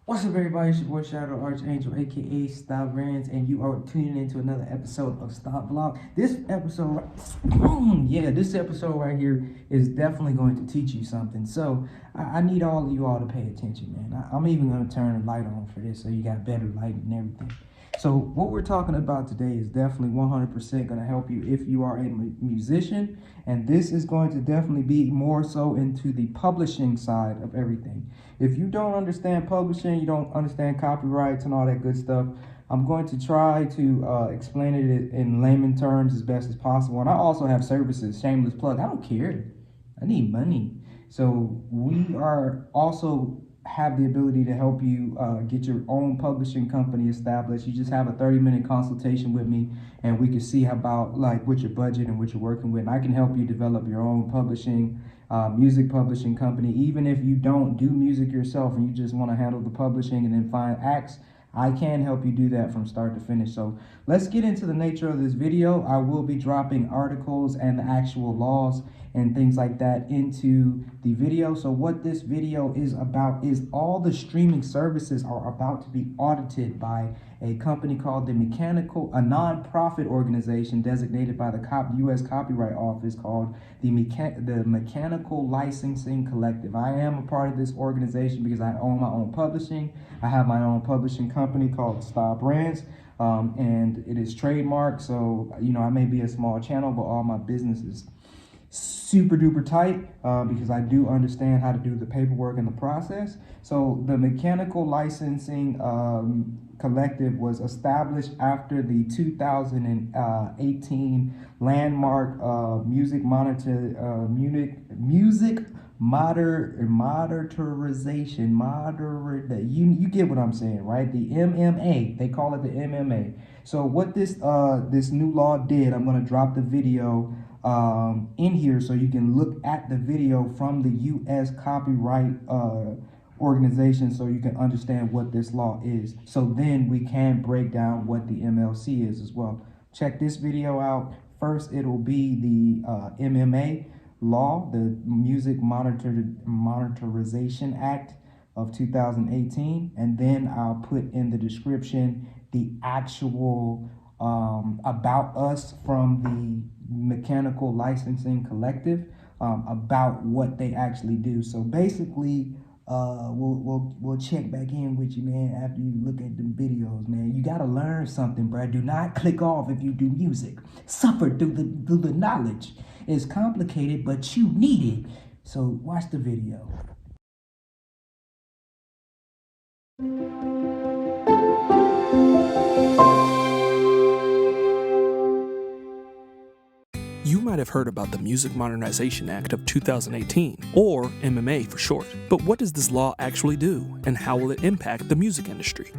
What's up, everybody? It's your boy Shadow Archangel, aka Stop Brands, and you are tuning into another episode of Stop Vlog. This episode, this episode right here is definitely going to teach you something. So I need all of you all to pay attention, man. I'm even going to turn the light on for this, so you got better light and everything. So what we're talking about today is definitely 100% going to help you if you are a musician, and this is going to definitely be more so into the publishing side of everything. If you don't understand publishing, you don't understand copyrights and all that good stuff, I'm going to try to explain it in layman terms as best as possible. And I also have services, shameless plug. I don't care. I need money. So we are also have the ability to help you get your own publishing company established. You just have a 30-minute consultation with me, and we can see about what your budget and what you're working with. And I can help you develop your own publishing, music publishing company. Even if you don't do music yourself and you just want to handle the publishing and then find acts, I can help you do that from start to finish. So let's get into the nature of this video. I will be dropping articles and the actual laws and things like that into the video. So what this video is about is all the streaming services are about to be audited by a company called a non-profit organization designated by the U.S. Copyright Office called the Mechanical Licensing Collective. I am a part of this organization because I own my own publishing. I have my own publishing company called STAA Brands, and it is trademarked. So, I may be a small channel, but all my business is super duper tight because I do understand how to do the paperwork and the process. So the Mechanical Licensing Collective was established after the 2018 landmark music monetization you get what I'm saying, right? The MMA, they call it the MMA. So what this new law did, I'm going to drop the video in here so you can look at the video from the U.S. Copyright organization so you can understand what this law is. So then we can break down what the MLC is as well. Check this video out. First, it'll be the MMA law, the Music Monetization Act of 2018, and then I'll put in the description the actual about us from the Mechanical Licensing Collective, about what they actually do. So basically, we'll check back in with you, man, after you look at the videos, man. You gotta learn something, bro. Do not click off if you do music. Suffer through the knowledge. It's complicated, but you need it. So watch the video. You might have heard about the Music Modernization Act of 2018, or MMA for short. But what does this law actually do, and how will it impact the music industry?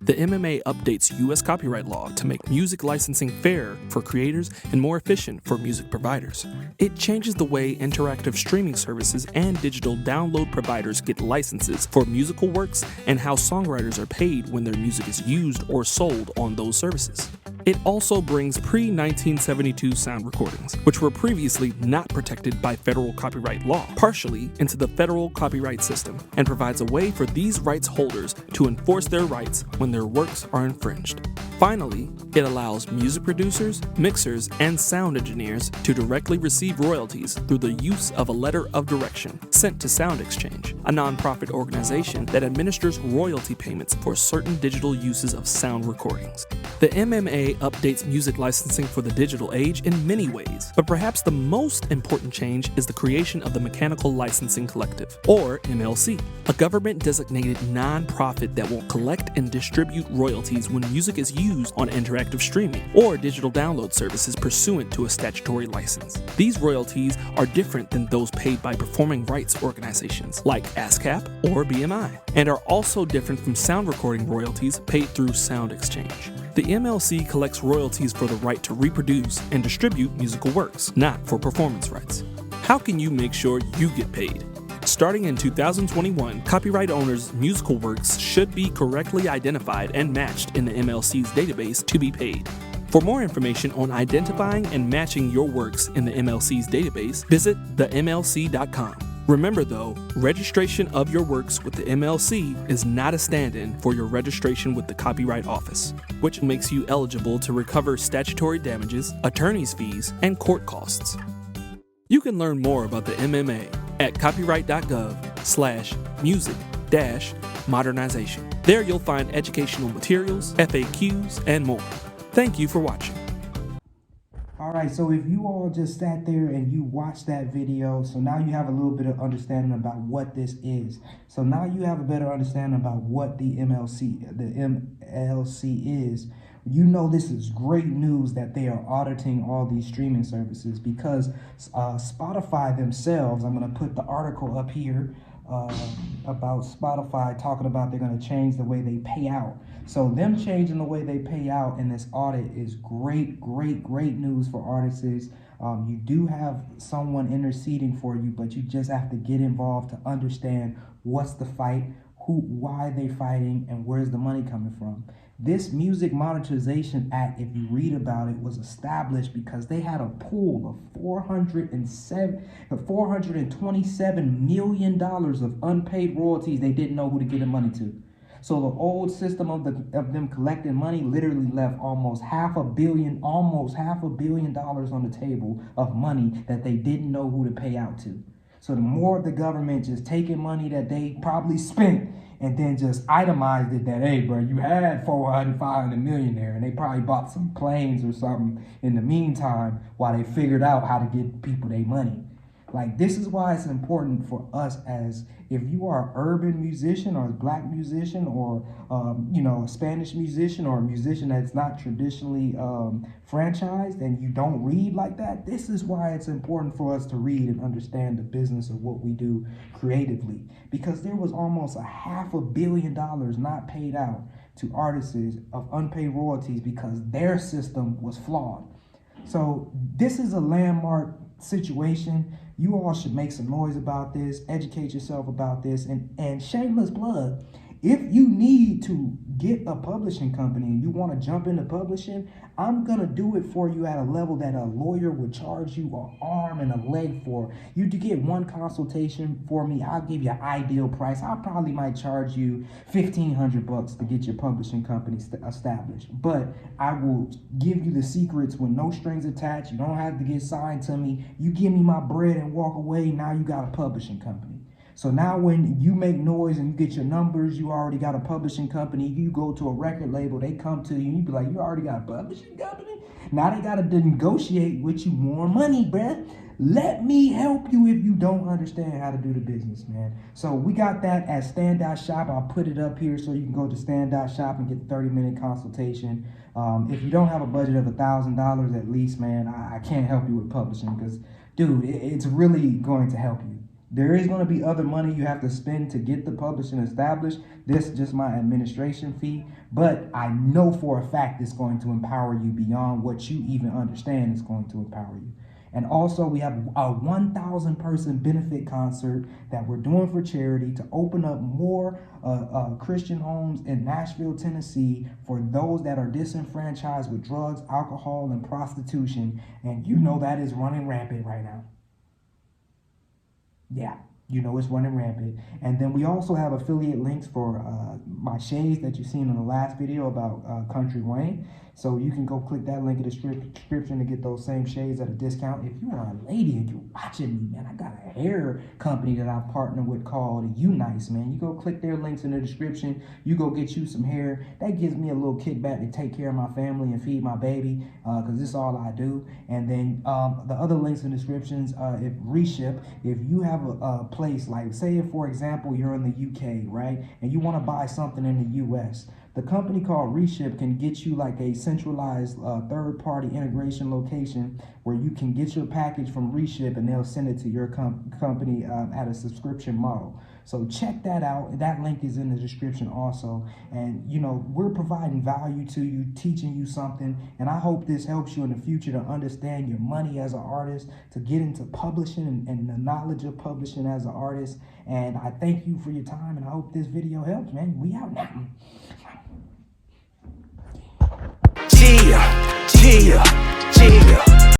The MMA updates U.S. copyright law to make music licensing fair for creators and more efficient for music providers. It changes the way interactive streaming services and digital download providers get licenses for musical works and how songwriters are paid when their music is used or sold on those services. It also brings pre-1972 sound recordings, which were previously not protected by federal copyright law, partially into the federal copyright system, and provides a way for these rights holders to enforce their rights when their works are infringed. Finally, it allows music producers, mixers, and sound engineers to directly receive royalties through the use of a letter of direction sent to Sound Exchange, a nonprofit organization that administers royalty payments for certain digital uses of sound recordings. The MMA updates music licensing for the digital age in many ways, but perhaps the most important change is the creation of the Mechanical Licensing Collective, or MLC, a government-designated nonprofit that will collect and distribute royalties when music is used on interactive streaming or digital download services pursuant to a statutory license. These royalties are different than those paid by performing rights organizations like ASCAP or BMI, and are also different from sound recording royalties paid through Sound Exchange. The MLC collects royalties for the right to reproduce and distribute musical works, not for performance rights. How can you make sure you get paid? Starting in 2021, copyright owners' musical works should be correctly identified and matched in the MLC's database to be paid. For more information on identifying and matching your works in the MLC's database, visit themlc.com. Remember though, registration of your works with the MLC is not a stand-in for your registration with the Copyright Office, which makes you eligible to recover statutory damages, attorney's fees, and court costs. You can learn more about the MMA at copyright.gov/music-modernization. There you'll find educational materials, FAQs, and more. Thank you for watching. All right, so if you all just sat there and you watched that video, so now you have a little bit of understanding about what this is. So now you have a better understanding about what the MLC is. You know this is great news that they are auditing all these streaming services, because Spotify themselves, I'm going to put the article up here about Spotify talking about they're going to change the way they pay out. So them changing the way they pay out in this audit is great news for artists. You do have someone interceding for you, but you just have to get involved to understand what's the fight, why they fighting, and where's the money coming from. This Music Monetization Act, if you read about it, was established because they had a pool of $427 million of unpaid royalties they didn't know who to give the money to. So the old system of them collecting money literally left almost half a billion dollars on the table of money that they didn't know who to pay out to. So the more of the government just taking money that they probably spent and then just itemized it that, hey, bro, you had 500 million there, and they probably bought some planes or something in the meantime while they figured out how to get people their money. Like, this is why it's important for us, as if you are an urban musician or a black musician or, a Spanish musician or a musician that's not traditionally franchised and you don't read like that, this is why it's important for us to read and understand the business of what we do creatively. Because there was almost $500 million not paid out to artists of unpaid royalties because their system was flawed. So this is a landmark situation. You all should make some noise about this, educate yourself about this, and shameless plug, if you need to get a publishing company and you want to jump into publishing, I'm going to do it for you at a level that a lawyer would charge you an arm and a leg for. You to get one consultation for me, I'll give you an ideal price. I probably might charge you $1,500 to get your publishing company established. But I will give you the secrets with no strings attached. You don't have to get signed to me. You give me my bread and walk away, now you got a publishing company. So now when you make noise and you get your numbers, you already got a publishing company. You go to a record label, they come to you and you be like, you already got a publishing company? Now they got to negotiate with you more money, bruh. Let me help you if you don't understand how to do the business, man. So we got that at Stand.shop. I'll put it up here so you can go to Stand.shop and get the 30-minute consultation. If you don't have a budget of $1,000 at least, man, I can't help you with publishing because, dude, it's really going to help you. There is going to be other money you have to spend to get the publishing established. This is just my administration fee, but I know for a fact it's going to empower you beyond what you even understand it's going to empower you. And also we have a 1,000 person benefit concert that we're doing for charity to open up more Christian homes in Nashville, Tennessee for those that are disenfranchised with drugs, alcohol, and prostitution. And you know that is running rampant right now. Yeah, you know it's running rampant. And then we also have affiliate links for my shades that you've seen in the last video about Country Wayne. So you can go click that link in the description to get those same shades at a discount. If you are a lady and you're watching me, man, I got a hair company that I've partnered with called Unice, man. You go click their links in the description. You go get you some hair. That gives me a little kickback to take care of my family and feed my baby, because this is all I do. And then the other links in the descriptions, if Reship, if you have a place, like say if, for example, you're in the UK, right, and you want to buy something in the US, the company called Reship can get you like a centralized third-party integration location where you can get your package from Reship and they'll send it to your company at a subscription model. So check that out. That link is in the description also. And, you know, we're providing value to you, teaching you something. And I hope this helps you in the future to understand your money as an artist, to get into publishing and the knowledge of publishing as an artist. And I thank you for your time, and I hope this video helps, man. We out now. Yeah, yeah.